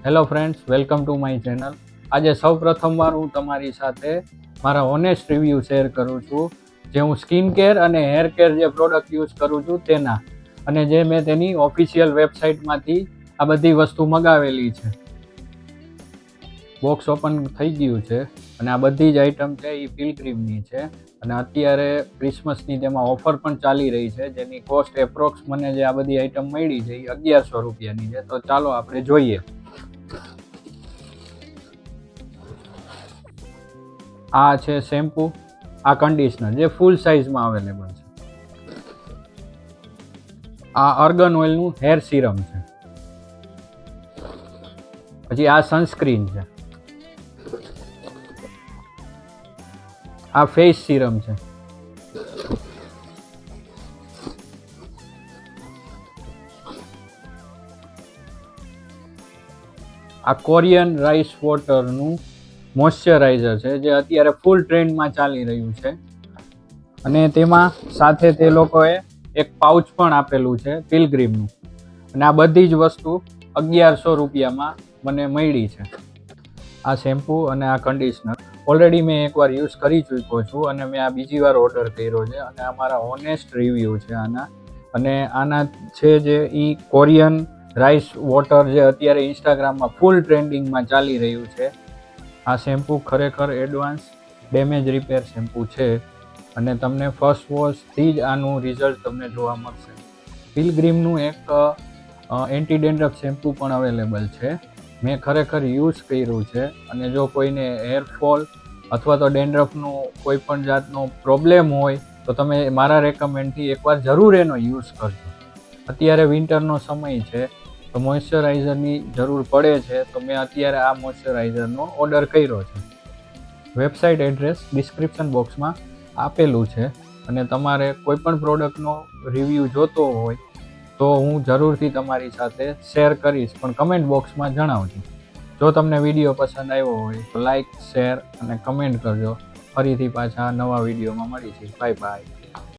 Hello friends, welcome to my channel. આજે સૌ પ્રથમવાર હું તમારી સાથે મારા ઓનેસ્ટ રિવ્યૂ શેર કરું છું, જે હું સ્કિન કેર અને હેર કેર જે પ્રોડક્ટ યુઝ કરું છું તેના, અને જે મેં તેની ઓફિશિયલ વેબસાઇટમાંથી આ બધી વસ્તુ મગાવેલી છે. બોક્સ ઓપન થઈ ગયું છે અને આ બધી જ આઈટમ છે એ પિલગ્રીમની છે અને અત્યારે ક્રિસમસની તેમાં ઓફર પણ ચાલી રહી છે, જેની કોસ્ટ એપ્રોક્સ મને જે આ બધી આઈટમ મળી છે એ 1100 રૂપિયાની છે. તો ચાલો આપણે જોઈએ. આ છે શેમ્પૂ, આ કન્ડિશનર જે ફૂલ સાઇઝમાં અવેલેબલ છે. આ અર્ગન ઓઇલનું હેર સિરમ છે. પછી આ સનસ્ક્રીન છે. આ ફેસ સિરમ છે. આ કોરિયન રાઈસ વોટરનું મોઇશ્ચરાઇઝર છે, જે અત્યારે ફૂલ ટ્રેન્ડમાં ચાલી રહ્યું છે. અને તેમાં સાથે તે લોકોએ એક પાઉચ પણ આપેલું છે પિલગ્રીમનું. અને આ બધી જ વસ્તુ 1100 રૂપિયામાં મને મળી છે. આ શેમ્પૂ અને આ કન્ડિશનર ઓલરેડી મેં એકવાર યુઝ કરી ચૂક્યો છું અને મેં આ બીજી વાર ઓર્ડર કર્યો છે. અને આ મારા ઓનેસ્ટ રિવ્યૂ છે આના. અને આના છે જે કોરિયન રાઈસ વોટર જે અત્યારે ઇન્સ્ટાગ્રામમાં ફૂલ ટ્રેન્ડિંગમાં ચાલી રહ્યું છે. આ શેમ્પૂ ખરેખર એડવાન્સ ડેમેજ રિપેર શેમ્પૂ છે અને તમને ફર્સ્ટ વોશથી જ આનું રિઝલ્ટ તમને જોવા મળશે. પિલગ્રીમનું એક એન્ટી ડેન્ડ્રફ શેમ્પૂ પણ અવેલેબલ છે. મેં ખરેખર યુઝ કર્યું છે અને જો કોઈને હેરફોલ અથવા તો ડેન્ડ્રફનો કોઈ પણ જાતનો પ્રોબ્લેમ હોય તો તમે મારા રેકમેન્ડથી એકવાર જરૂર એનો યુઝ કરજો. અત્યારે વિન્ટરનો સમય છે તો મોઇશ્ચરાઇઝરની જરૂર પડે છે, તો મેં અત્યારે આ મોઇશ્ચરાઇઝરનો ઓર્ડર કર્યો છે. વેબસાઇટ એડ્રેસ ડિસ્ક્રિપ્શન બોક્સમાં આપેલું છે અને તમારે કોઈ પણ પ્રોડક્ટનો રિવ્યૂ જોતો હોય તો હું જરૂરથી તમારી સાથે શેર કરીશ, પણ કમેન્ટ બોક્સમાં જણાવજો. જો તમને વિડીયો પસંદ આવ્યો હોય તો લાઇક, શેર અને કમેન્ટ કરજો. ફરીથી પાછા નવા વિડીયોમાં મળીશું. Bye bye.